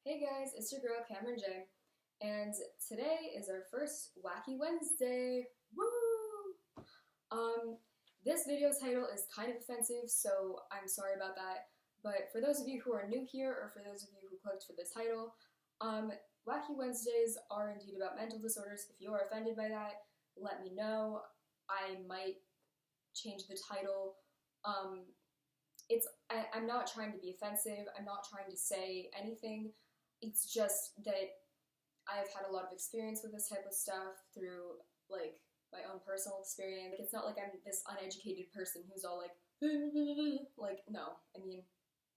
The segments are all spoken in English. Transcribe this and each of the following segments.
Hey guys, it's your girl Cameron J, and today is our first Wacky Wednesday. Woo! This video title is kind of offensive, so I'm sorry about that. But for those of you who are new here, or for those of you who clicked for this title, Wacky Wednesdays are indeed about mental disorders. If you are offended by that, let me know. I might change the title. I'm not trying to be offensive. I'm not trying to say anything. It's just that I've had a lot of experience with this type of stuff through, like, my own personal experience. It's not like I'm this uneducated person who's all like, like, no. I mean,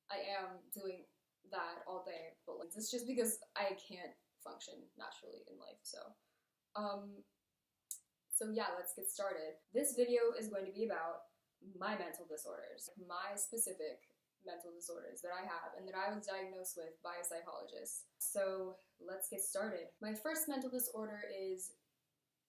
I am doing that all day, but like, it's just because I can't function naturally in life, so. So yeah, let's get started. This video is going to be about my mental disorders, my specific mental disorders that I have and that I was diagnosed with by a psychologist. So let's get started. My first mental disorder is,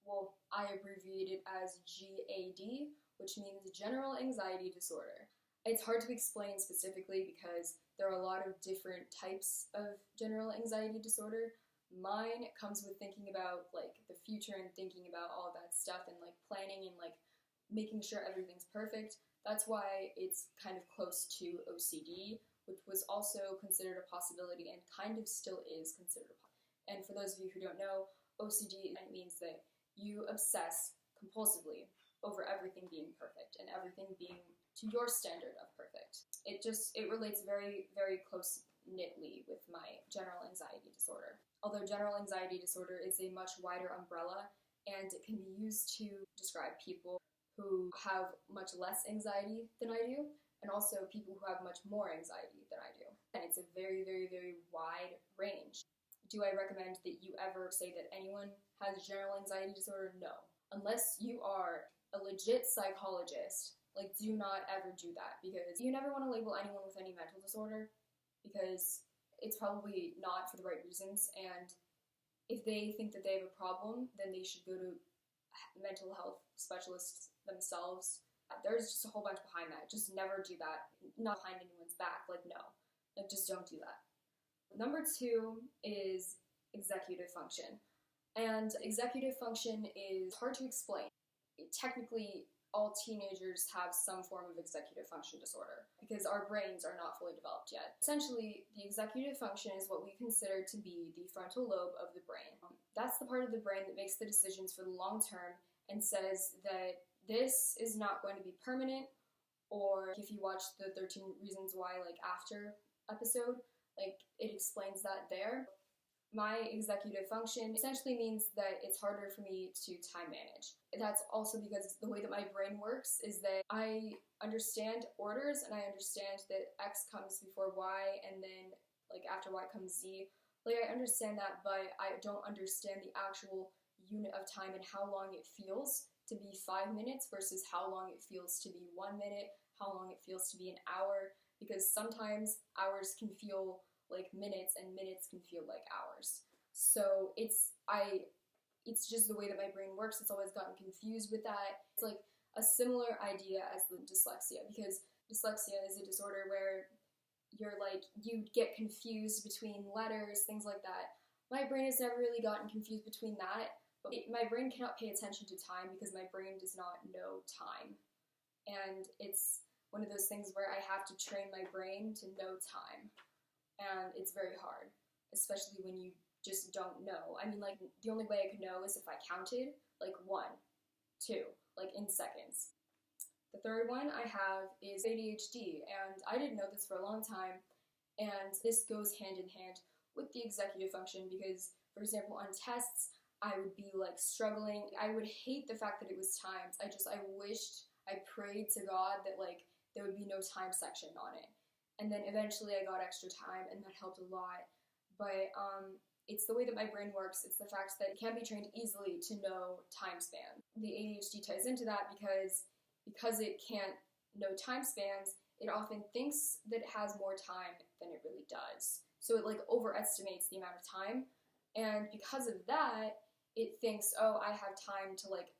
well, I abbreviate it as GAD, which means General Anxiety Disorder. It's hard to explain specifically because there are a lot of different types of general anxiety disorder. Mine comes with thinking about like the future and thinking about all that stuff and like planning and like making sure everything's perfect. That's why it's kind of close to OCD, which was also considered a possibility and kind of still is considered a possibility. And for those of you who don't know, OCD means that you obsess compulsively over everything being perfect and everything being to your standard of perfect. It relates very, very close-knitly with my general anxiety disorder. Although general anxiety disorder is a much wider umbrella, and it can be used to describe people who have much less anxiety than I do, and also people who have much more anxiety than I do. And it's a very, very, very wide range. Do I recommend that you ever say that anyone has general anxiety disorder? No. Unless you are a legit psychologist, like, do not ever do that, because you never want to label anyone with any mental disorder, because it's probably not for the right reasons, and if they think that they have a problem, then they should go to mental health specialists themselves. There's just a whole bunch behind that. Just never do that. Not behind anyone's back. Like, no. Like, just don't do that. Number 2 is executive function. And executive function is hard to explain. Technically, all teenagers have some form of executive function disorder because our brains are not fully developed yet. Essentially, the executive function is what we consider to be the frontal lobe of the brain. That's the part of the brain that makes the decisions for the long term and says that this is not going to be permanent, or if you watch the 13 Reasons Why, like, after episode, like, it explains that there. My executive function essentially means that it's harder for me to time manage. That's also because the way that my brain works is that I understand orders and I understand that X comes before Y and then like after Y comes Z. Like, I understand that, but I don't understand the actual unit of time and how long it feels to be 5 minutes versus how long it feels to be 1 minute, how long it feels to be an hour, because sometimes hours can feel like minutes and minutes can feel like hours. So it's just the way that my brain works. It's always gotten confused with that. It's like a similar idea as the dyslexia, because dyslexia is a disorder where you're like, you get confused between letters, things like that. My brain has never really gotten confused between that, but my brain cannot pay attention to time because my brain does not know time. And it's one of those things where I have to train my brain to know time. And it's very hard, especially when you just don't know. I mean, like, the only way I could know is if I counted, like, 1, 2, like, in seconds. The third one I have is ADHD, and I didn't know this for a long time, and this goes hand in hand with the executive function because, for example, on tests, I would be, like, struggling. I would hate the fact that it was timed. I prayed to God that, like, there would be no time section on it. And then eventually I got extra time, and that helped a lot. But it's the way that my brain works. It's the fact that it can be trained easily to know time span. The ADHD ties into that because it can't know time spans, it often thinks that it has more time than it really does. So it, like, overestimates the amount of time. And because of that, it thinks, oh, I have time to, like,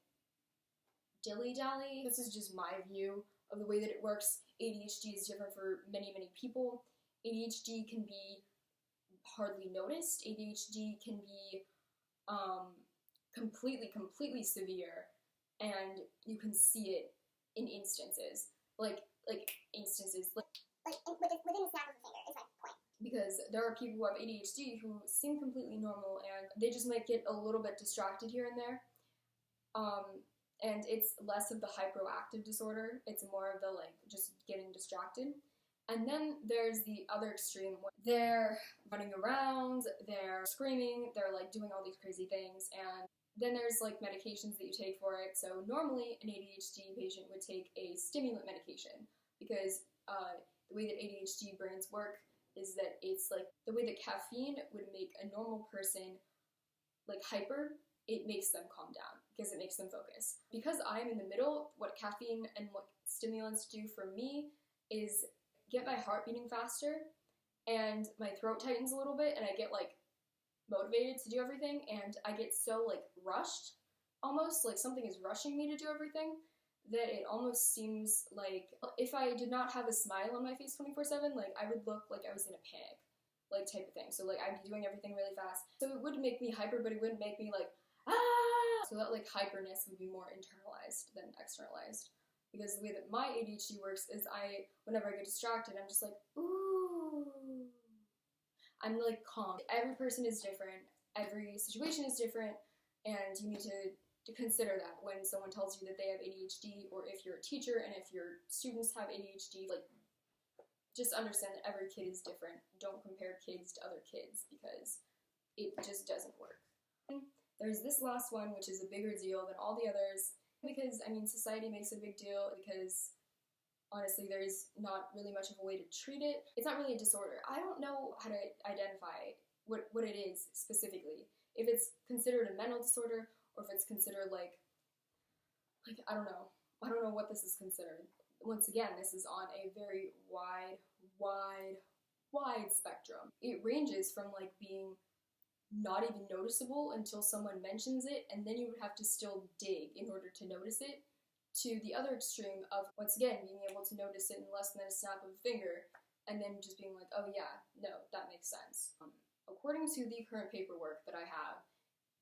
dilly-dally. This is just my view of the way that it works. ADHD is different for many, many people. ADHD can be hardly noticed. ADHD can be completely severe, and you can see it in instances, like instances, like within the snap of a finger is my point. Because there are people who have ADHD who seem completely normal, and they just might get a little bit distracted here and there. And it's less of the hyperactive disorder. It's more of the like just getting distracted. And then there's the other extreme where they're running around, they're screaming, they're like doing all these crazy things, and then there's like medications that you take for it. So normally an ADHD patient would take a stimulant medication because the way that ADHD brains work is that it's like the way that caffeine would make a normal person like hyper, it makes them calm down because it makes them focus. Because I'm in the middle, what caffeine and what stimulants do for me is get my heart beating faster and my throat tightens a little bit and I get like motivated to do everything, and I get so like rushed, almost like something is rushing me to do everything, that it almost seems like if I did not have a smile on my face 24/7, like I would look like I was in a panic, like type of thing. So like I'd be doing everything really fast. So it would make me hyper, but it wouldn't make me like, ah! So that like hyperness would be more internalized than externalized. Because the way that my ADHD works is whenever I get distracted, I'm just like, ooh. I'm like calm. Every person is different, every situation is different, and you need to consider that when someone tells you that they have ADHD, or if you're a teacher and if your students have ADHD, like, just understand that every kid is different. Don't compare kids to other kids because it just doesn't work. There's this last one, which is a bigger deal than all the others, because, I mean, society makes a big deal because honestly, there's not really much of a way to treat it. It's not really a disorder. I don't know how to identify what it is specifically. If it's considered a mental disorder, or if it's considered like I don't know. I don't know what this is considered. Once again, this is on a very wide spectrum. It ranges from like being not even noticeable until someone mentions it, and then you would have to still dig in order to notice it, to the other extreme of, once again, being able to notice it in less than a snap of a finger, and then just being like, oh yeah, no, that makes sense. According to the current paperwork that I have,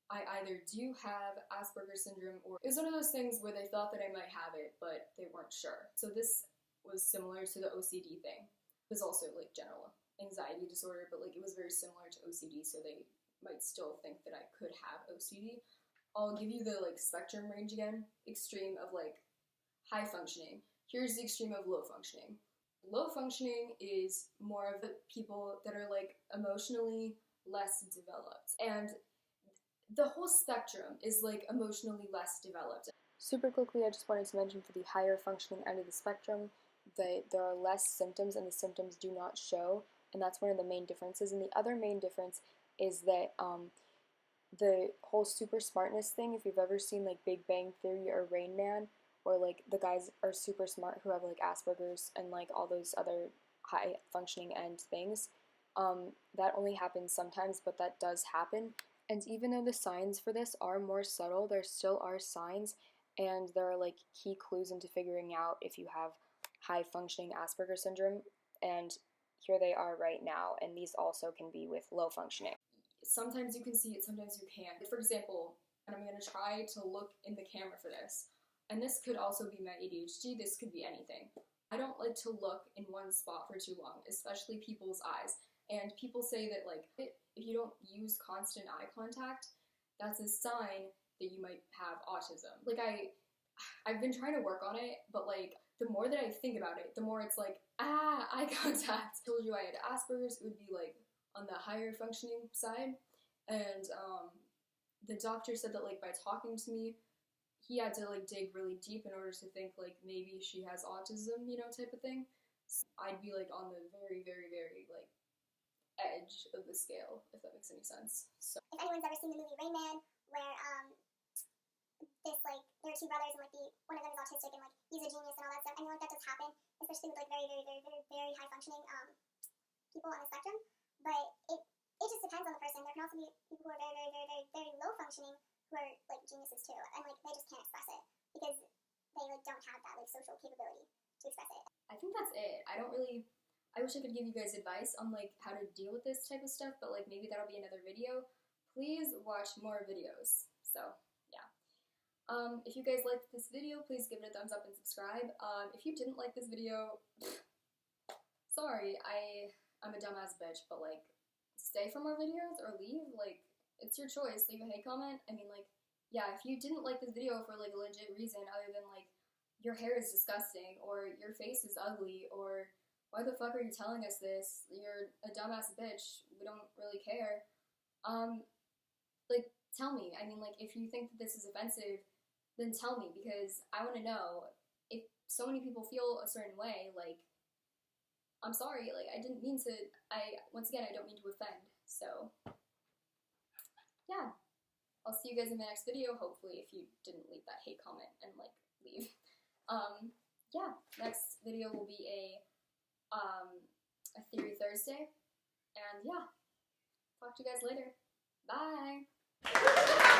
I either do have Asperger's syndrome, or it was one of those things where they thought that I might have it, but they weren't sure. So this was similar to the OCD thing. It was also like general anxiety disorder, but like it was very similar to OCD, so they might still think that I could have OCD. I'll give you the like spectrum range again. Extreme of like high functioning. Here's the extreme of low functioning. Low functioning is more of the people that are like emotionally less developed. And the whole spectrum is like emotionally less developed. Super quickly, I just wanted to mention for the higher functioning end of the spectrum that there are less symptoms and the symptoms do not show, and that's one of the main differences. And the other main difference is that the whole super smartness thing, if you've ever seen like Big Bang Theory or Rain Man, or like the guys are super smart who have like Asperger's and like all those other high functioning end things, that only happens sometimes, but that does happen. And even though the signs for this are more subtle, there still are signs, and there are like key clues into figuring out if you have high functioning Asperger's syndrome, and here they are right now, and these also can be with low functioning. Sometimes you can see it, sometimes you can't. For example, and I'm going to try to look in the camera for this, and this could also be my ADHD, this could be anything. I don't like to look in one spot for too long, especially people's eyes. And people say that like, if you don't use constant eye contact, that's a sign that you might have autism. Like I've been trying to work on it, but like the more that I think about it, the more it's like, eye contact. I told you I had Asperger's, it would be like on the higher functioning side, and the doctor said that like by talking to me, he had to like dig really deep in order to think like maybe she has autism, you know, type of thing. So I'd be like on the very like edge of the scale, if that makes any sense. So if anyone's ever seen the movie Rain Man, where this like there are two brothers and like one of them is autistic and like he's a genius and all that stuff, I mean like that does happen, especially with like very high functioning people on the spectrum. But it just depends on the person. There can also be people who are very low functioning who are like geniuses too, and like they just can't express it because they like don't have that like social capability to express it. I think that's it. I don't really I wish I could give you guys advice on like how to deal with this type of stuff, but like maybe that'll be another video. Please watch more videos. So yeah. If you guys liked this video, please give it a thumbs up and subscribe. If you didn't like this video, sorry, I'm a dumbass bitch, but like, stay for more videos or leave. Like, it's your choice. Leave a hate comment. I mean, like, yeah, if you didn't like this video for like a legit reason other than like your hair is disgusting or your face is ugly or why the fuck are you telling us this? You're a dumbass bitch. We don't really care. Like, tell me. I mean, like, if you think that this is offensive, then tell me, because I want to know. If so many people feel a certain way, like, I'm sorry, like, I didn't mean to, once again, I don't mean to offend, so, yeah, I'll see you guys in the next video, hopefully, if you didn't leave that hate comment and, like, leave. Yeah, next video will be a Theory Thursday, and yeah, talk to you guys later. Bye!